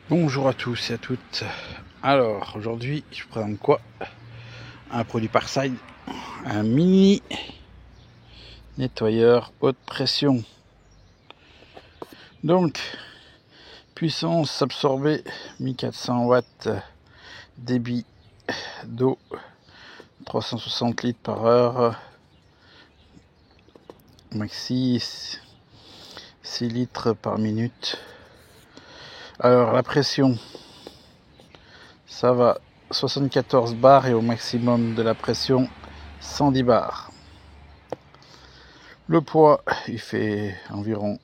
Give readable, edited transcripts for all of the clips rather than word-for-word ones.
Bonjour à tous et à toutes. Alors aujourd'hui je vous présente quoi? Un produit Parkside, un mini nettoyeur haute pression. Donc puissance absorbée 1400 watts, débit d'eau 360 litres par heure, maxi 6 litres par minute. Alors la pression, ça va 74 bars et au maximum de la pression 110 bars. Le poids, il fait environ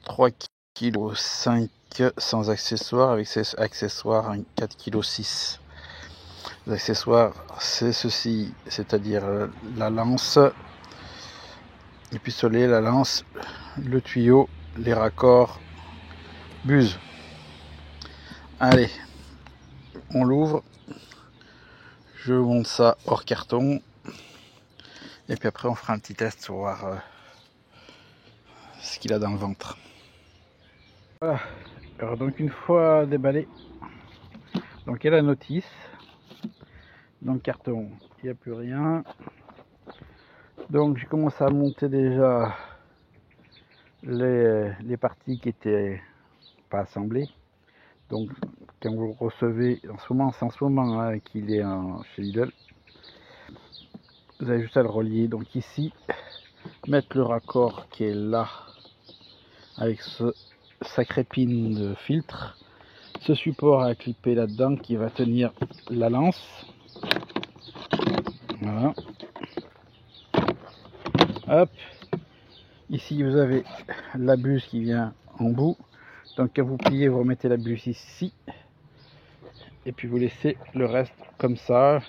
3,5 kg sans accessoires. Avec ses accessoires, 4,6 kg. Les accessoires, c'est ceci, c'est-à-dire la lance, le pistolet, la lance, le tuyau, les raccords, buse. Allez, on l'ouvre. Je vous montre ça hors carton. Et puis après, on fera un petit test pour voir ce qu'il a dans le ventre. Voilà. Alors donc une fois déballé, donc il y a la notice. Dans le carton, il n'y a plus rien. Donc j'ai commencé à monter déjà les parties qui étaient pas assemblées. Donc quand vous le recevez, c'est en ce moment hein, qu'il est chez Lidl. Vous avez juste à le relier. Donc ici, mettre le raccord qui est là avec ce sacré pin de filtre. Ce support à clipper là-dedans qui va tenir la lance. Voilà. Hop. Ici vous avez la buse qui vient en bout. Donc quand vous pliez, vous remettez la buse ici. Et puis vous laissez le reste comme ça.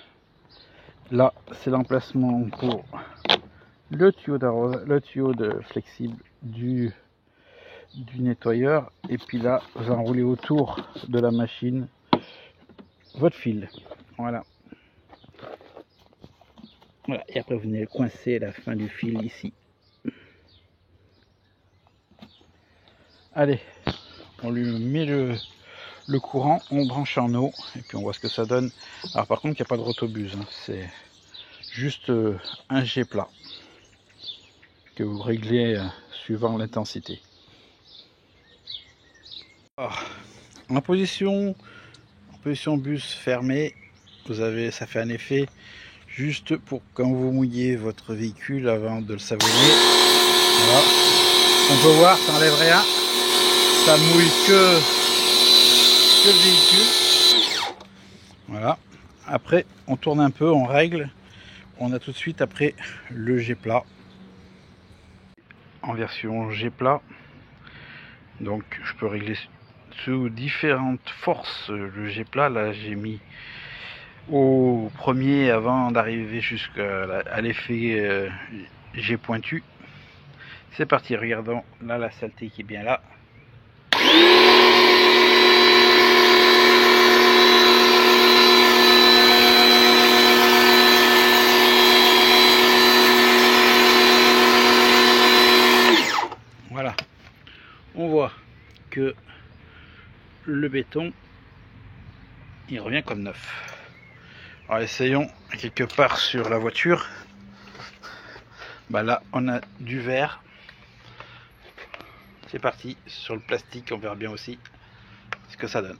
Là, c'est l'emplacement pour le tuyau de flexible du nettoyeur. Et puis là, vous enroulez autour de la machine votre fil. Voilà. Voilà. Et après, vous venez coincer la fin du fil ici. Allez, on lui met le courant, on branche en eau et puis on voit ce que ça donne. Alors par contre, il n'y a pas de rotobuse, hein. C'est juste un jet plat que vous réglez suivant l'intensité. En position bus fermée, vous avez, ça fait un effet juste pour quand vous mouillez votre véhicule avant de le savonner. Voilà. On peut voir, ça n'enlève rien, ça mouille que le véhicule. Voilà. Après, on tourne un peu, on règle. On a tout de suite après le jet plat. En version jet plat. Donc je peux régler sous différentes forces le jet plat. Là j'ai mis au premier avant d'arriver jusqu'à l'effet jet pointu. C'est parti, regardons là la saleté qui est bien là. Voilà, on voit que le béton il revient comme neuf. Alors essayons quelque part sur la voiture. Bah là on a du verre. C'est parti, sur le plastique on verra bien aussi ce que ça donne.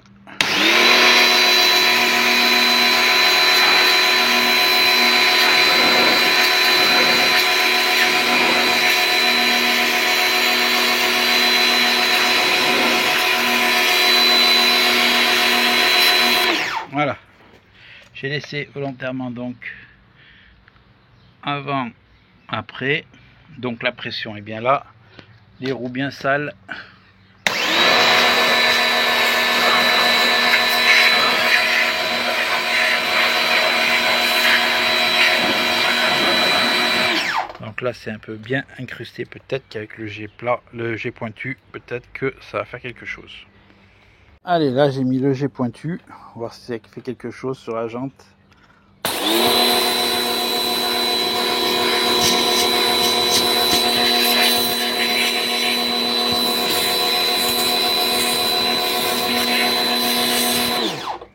Voilà, j'ai laissé volontairement donc avant, après, donc la pression est bien là, les roues bien sales. Donc là c'est un peu bien incrusté, peut-être qu'avec le jet plat, le jet pointu, peut-être que ça va faire quelque chose. Allez, là j'ai mis le jet pointu, on va voir si ça fait quelque chose sur la jante.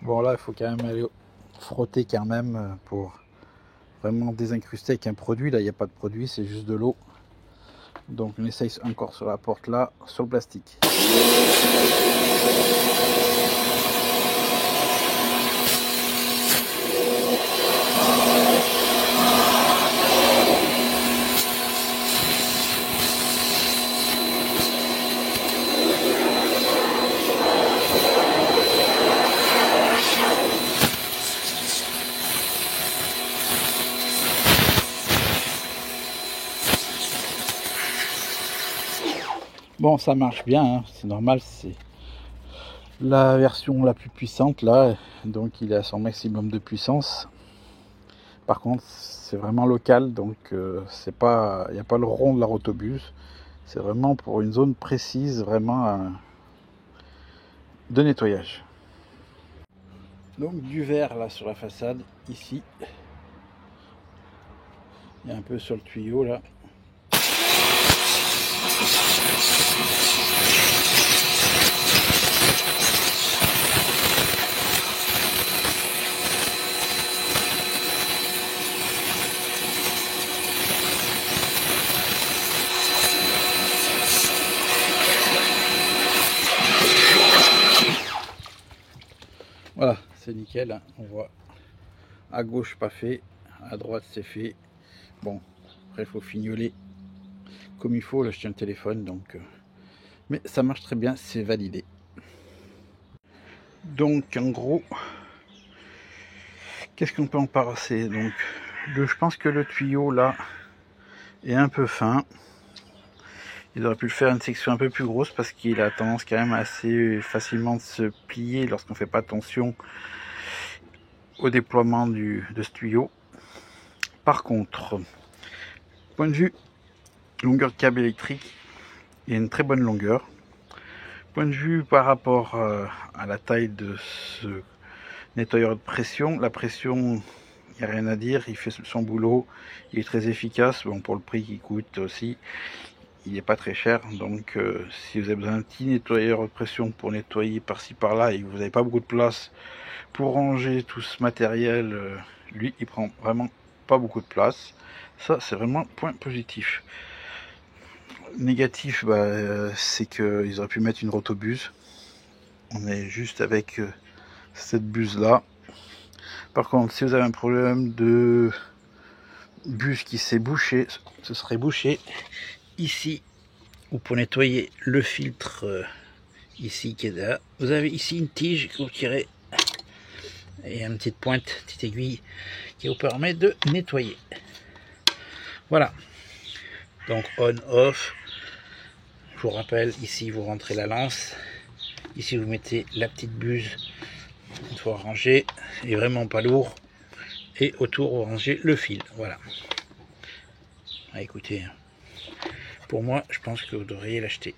Bon là il faut quand même aller frotter quand même pour vraiment désincruster avec un produit. Là il n'y a pas de produit, c'est juste de l'eau. Donc on essaye encore sur la porte là, sur le plastique. Bon, ça marche bien, hein. C'est normal, c'est la version la plus puissante là, donc il est à son maximum de puissance. Par contre, c'est vraiment local, donc c'est pas, il n'y a pas le rond de la rotobuse. C'est vraiment pour une zone précise, vraiment de nettoyage. Donc du verre là sur la façade, ici. Il y a un peu sur le tuyau là. Voilà, c'est nickel, hein. On voit à gauche pas fait, à droite c'est fait. Bon, après il faut fignoler comme il faut. Là je tiens le téléphone, donc mais ça marche très bien, c'est validé. Donc en gros, qu'est-ce qu'on peut en passer? Donc je pense que le tuyau là est un peu fin. Il aurait pu le faire une section un peu plus grosse parce qu'il a tendance quand même assez facilement de se plier lorsqu'on fait pas attention au déploiement de ce tuyau. Par contre, point de vue longueur de câble électrique, il y a une très bonne longueur. Point de vue par rapport à la taille de ce nettoyeur de pression, la pression, il n'y a rien à dire, il fait son boulot, il est très efficace. Bon, pour le prix qu'il coûte aussi, il n'est pas très cher. Donc si vous avez besoin d'un petit nettoyeur de pression pour nettoyer par-ci par-là et que vous n'avez pas beaucoup de place pour ranger tout ce matériel, lui il prend vraiment pas beaucoup de place. Ça c'est vraiment point positif. Négatif, c'est qu'ils auraient pu mettre une rotobuse. On est juste avec cette buse là. Par contre, si vous avez un problème de buse qui s'est bouché, ce serait bouché ici, ou pour nettoyer le filtre ici qui est là. Vous avez ici une tige que vous tirez et une petite pointe, petite aiguille qui vous permet de nettoyer. Voilà. Donc on off. Je vous rappelle, ici vous rentrez la lance, ici vous mettez la petite buse une fois rangée, et vraiment pas lourd, et autour vous rangez le fil. Voilà. Ah, écoutez, pour moi je pense que vous devriez l'acheter.